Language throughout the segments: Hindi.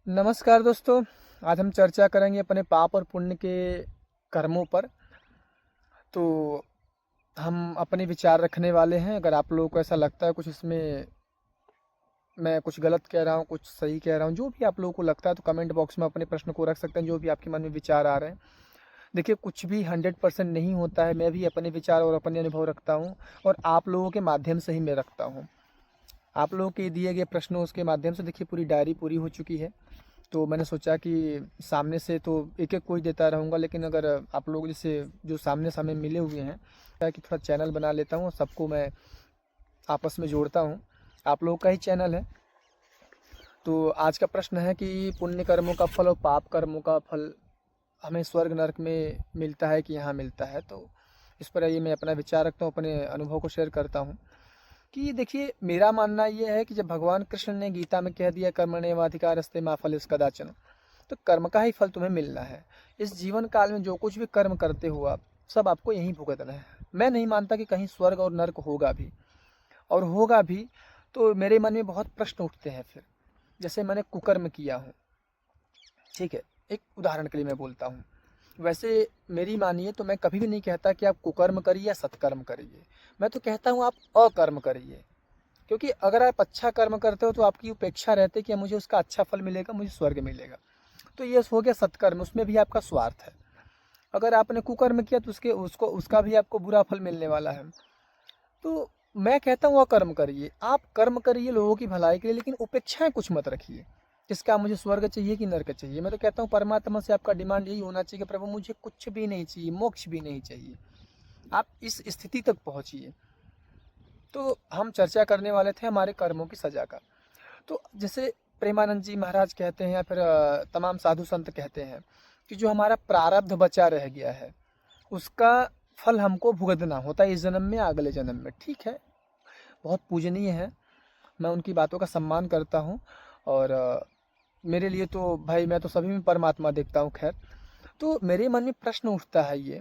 नमस्कार दोस्तों। आज हम चर्चा करेंगे अपने पाप और पुण्य के कर्मों पर। तो हम अपने विचार रखने वाले हैं। अगर आप लोगों को ऐसा लगता है कुछ इसमें मैं कुछ गलत कह रहा हूँ, कुछ सही कह रहा हूँ, जो भी आप लोगों को लगता है तो कमेंट बॉक्स में अपने प्रश्न को रख सकते हैं, जो भी आपके मन में विचार आ रहे हैं। देखिए, कुछ भी 100% नहीं होता है। मैं भी अपने विचार और अपने अनुभव रखता हूँ, और आप लोगों के माध्यम से ही मैं रखता हूँ। आप लोगों के दिए गए प्रश्नों उसके माध्यम से देखिए पूरी डायरी पूरी हो चुकी है। तो मैंने सोचा कि सामने से तो एक एक कोई देता रहूँगा, लेकिन अगर आप लोग जैसे जो सामने सामने मिले हुए हैं, क्या कि थोड़ा चैनल बना लेता हूँ, सबको मैं आपस में जोड़ता हूँ। आप लोगों का ही चैनल है। तो आज का प्रश्न है कि पुण्य कर्मों का फल और पाप कर्मों का फल हमें स्वर्ग नरक में मिलता है कि यहाँ मिलता है। तो इस पर ये मैं अपना विचार रखता हूँ, अपने अनुभव को शेयर करता हूँ। कि देखिए, मेरा मानना ये है कि जब भगवान कृष्ण ने गीता में कह दिया कर्मण्येवाधिकारस्ते मा फलेषु कदाचन, तो कर्म का ही फल तुम्हें मिलना है। इस जीवन काल में जो कुछ भी कर्म करते हो आप, सब आपको यहीं भुगतना है। मैं नहीं मानता कि कहीं स्वर्ग और नर्क होगा भी, और होगा भी तो मेरे मन में बहुत प्रश्न उठते हैं फिर। जैसे मैंने कुकर्म किया हूँ, ठीक है, एक उदाहरण के लिए मैं बोलता हूँ। वैसे मेरी मानिए तो मैं कभी भी नहीं कहता कि आप कुकर्म करिए या सत्कर्म करिए। मैं तो कहता हूँ आप अकर्म करिए। क्योंकि अगर आप अच्छा कर्म करते हो तो आपकी उपेक्षा रहती है कि मुझे उसका अच्छा फल मिलेगा, मुझे स्वर्ग मिलेगा। तो ये हो गया सत्कर्म, उसमें भी आपका स्वार्थ है। अगर आपने कुकर्म किया तो उसका भी आपको बुरा फल मिलने वाला है। तो मैं कहता हूँ अकर्म करिए, आप कर्म करिए लोगों की भलाई के लिए, लेकिन उपेक्षाएं कुछ मत रखिए। किसका, मुझे स्वर्ग चाहिए कि नरक चाहिए। मैं तो कहता हूँ परमात्मा से आपका डिमांड यही होना चाहिए कि प्रभु मुझे कुछ भी नहीं चाहिए, मोक्ष भी नहीं चाहिए। आप इस स्थिति तक पहुँचिए। तो हम चर्चा करने वाले थे हमारे कर्मों की सजा का। तो जैसे प्रेमानंद जी महाराज कहते हैं, या फिर तमाम साधु संत कहते हैं कि जो हमारा प्रारब्ध बचा रह गया है उसका फल हमको भुगतना होता है, इस जन्म में अगले जन्म में। ठीक है, बहुत पूजनीय है, मैं उनकी बातों का सम्मान करता हूँ। और मेरे लिए तो भाई मैं तो सभी में परमात्मा देखता हूँ। खैर, तो मेरे मन में प्रश्न उठता है ये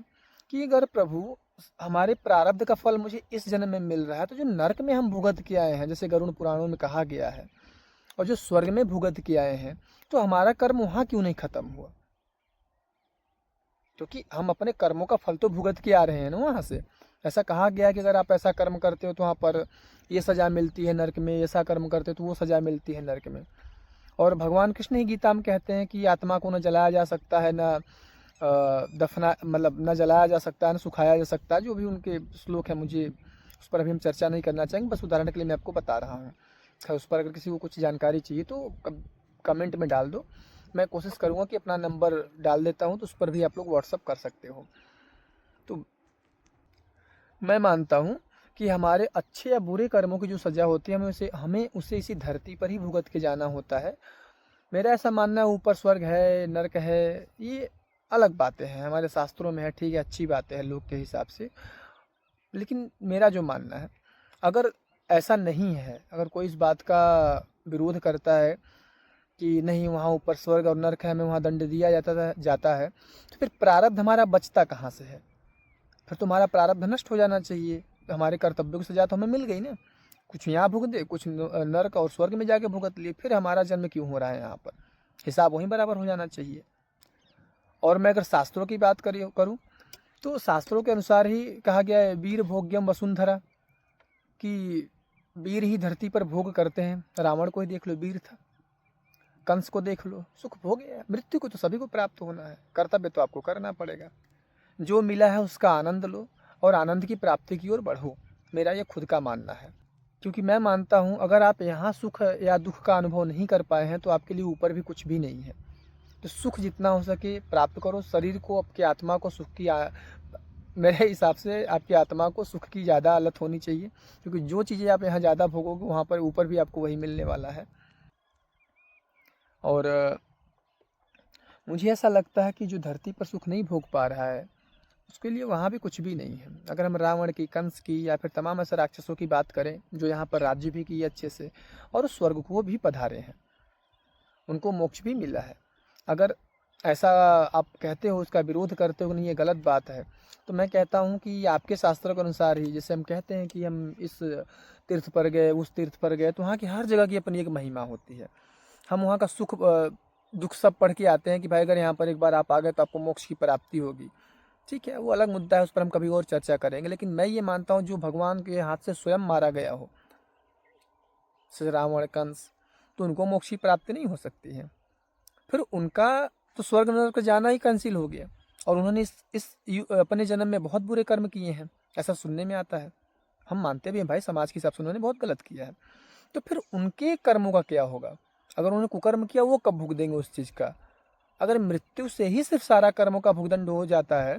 कि अगर प्रभु हमारे प्रारब्ध का फल मुझे इस जन्म में मिल रहा है, तो जो नरक में हम भुगत के आए हैं, जैसे गरुड़ पुराणों में कहा गया है, और जो स्वर्ग में भुगत के आए हैं, तो हमारा कर्म वहाँ क्यों नहीं खत्म हुआ? क्योंकि हम अपने कर्मों का फल तो भुगत के आ रहे हैं ना वहाँ से। ऐसा कहा गया है कि अगर आप ऐसा कर्म करते हो तो वहाँ पर ये सज़ा मिलती है नरक में, ऐसा कर्म करते हो तो वो सज़ा मिलती है नरक में। और भगवान कृष्ण ही गीता में कहते हैं कि आत्मा को न जलाया जा सकता है, न दफना मतलब न जलाया जा सकता है, न सुखाया जा सकता है। जो भी उनके श्लोक है, मुझे उस पर अभी हम चर्चा नहीं करना चाहेंगे, बस उदाहरण के लिए मैं आपको बता रहा हूँ। खैर, उस पर अगर किसी को कुछ जानकारी चाहिए तो कमेंट में डाल दो। मैं कोशिश करूँगा कि अपना नंबर डाल देता हूँ, तो उस पर भी आप लोग व्हाट्सअप कर सकते हो। तो मैं मानता हूँ कि हमारे अच्छे या बुरे कर्मों की जो सज़ा होती है, हमें उसे इसी धरती पर ही भुगत के जाना होता है। मेरा ऐसा मानना है, ऊपर स्वर्ग है, नर्क है, ये अलग बातें हैं, हमारे शास्त्रों में है, ठीक है, अच्छी बातें हैं लोग के हिसाब से। लेकिन मेरा जो मानना है, अगर ऐसा नहीं है, अगर कोई इस बात का विरोध करता है कि नहीं वहाँ ऊपर स्वर्ग और नर्क है, हमें वहाँ दंड दिया जाता है, तो फिर प्रारब्ध हमारा बचता कहाँ से है? फिर तो हमारा प्रारब्ध नष्ट हो जाना चाहिए। हमारे कर्तव्यों की सजा तो हमें मिल गई ना। कुछ यहाँ भुगत दे, कुछ नर्क और स्वर्ग में जाके भुगत लिए, फिर हमारा जन्म क्यों हो रहा है यहाँ पर? हिसाब वहीं बराबर हो जाना चाहिए। और मैं अगर शास्त्रों की बात करूँ तो शास्त्रों के अनुसार ही कहा गया है, वीर भोग्यम वसुंधरा, कि वीर ही धरती पर भोग करते हैं। रावण को ही देख लो, वीर था। कंस को देख लो, सुख भोग गया। मृत्यु को तो सभी को प्राप्त होना है, कर्तव्य तो आपको करना पड़ेगा। जो मिला है उसका आनंद लो, और आनंद की प्राप्ति की ओर बढ़ो। मेरा ये खुद का मानना है। क्योंकि मैं मानता हूँ अगर आप यहाँ सुख या दुख का अनुभव नहीं कर पाए हैं तो आपके लिए ऊपर भी कुछ भी नहीं है। तो सुख जितना हो सके प्राप्त करो। शरीर को, आपकी आत्मा को सुख की मेरे हिसाब से आपकी आत्मा को सुख की ज़्यादा आदत होनी चाहिए। क्योंकि जो चीज़ें आप यहाँ ज़्यादा भोगोगे वहाँ पर ऊपर भी आपको वही मिलने वाला है। और मुझे ऐसा लगता है कि जो धरती पर सुख नहीं भोग पा रहा है उसके लिए वहाँ भी कुछ भी नहीं है। अगर हम रावण की, कंस की, या फिर तमाम ऐसे राक्षसों की बात करें जो यहाँ पर राज्य भी किए अच्छे से और उस स्वर्ग को भी पधारे हैं, उनको मोक्ष भी मिला है। अगर ऐसा आप कहते हो, उसका विरोध करते हो नहीं, ये गलत बात है, तो मैं कहता हूँ कि आपके शास्त्रों के अनुसार ही, जैसे हम कहते हैं कि हम इस तीर्थ पर गए, उस तीर्थ पर गए, तो वहाँ की हर जगह की अपनी एक महिमा होती है। हम वहाँ का सुख दुख सब पढ़ के आते हैं कि भाई अगर यहाँ पर एक बार आप आ गए तो आपको मोक्ष की प्राप्ति होगी। ठीक है, वो अलग मुद्दा है, उस पर हम कभी और चर्चा करेंगे। लेकिन मैं ये मानता हूँ जो भगवान के हाथ से स्वयं मारा गया हो, श्री रावण, कंस, तो उनको मोक्ष की प्राप्ति नहीं हो सकती है। फिर उनका तो स्वर्ग नरक जाना ही कैंसिल हो गया। और उन्होंने अपने जन्म में बहुत बुरे कर्म किए हैं, ऐसा सुनने में आता है। हम मानते भी हैं भाई, समाज के हिसाब से उन्होंने बहुत गलत किया है। तो फिर उनके कर्मों का क्या होगा? अगर उन्होंने कुकर्म किया, वो कब भुग देंगे उस चीज़ का? अगर मृत्यु से ही सिर्फ सारा कर्मों का भुगदंड हो जाता है,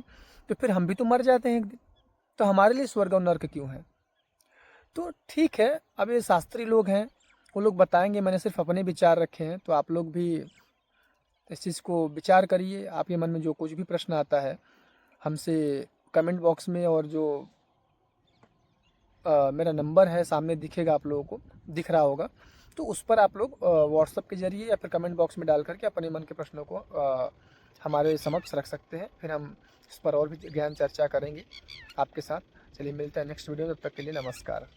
तो फिर हम भी तो मर जाते हैं एक दिन। तो हमारे लिए स्वर्ग और नर्क क्यों है? तो ठीक है, अब ये शास्त्री लोग हैं, वो लोग बताएंगे, मैंने सिर्फ अपने विचार रखे हैं। तो आप लोग भी इस चीज़ को विचार करिए। आपके मन में जो कुछ भी प्रश्न आता है हमसे कमेंट बॉक्स में, और जो मेरा नंबर है सामने दिखेगा, आप लोगों को दिख रहा होगा, तो उस पर आप लोग व्हाट्सएप के जरिए या फिर कमेंट बॉक्स में डाल करके अपने मन के प्रश्नों को हमारे समक्ष रख सकते हैं। फिर हम इस पर और भी ज्ञान चर्चा करेंगे आपके साथ। चलिए मिलते हैं नेक्स्ट वीडियो में, तब तक के लिए नमस्कार।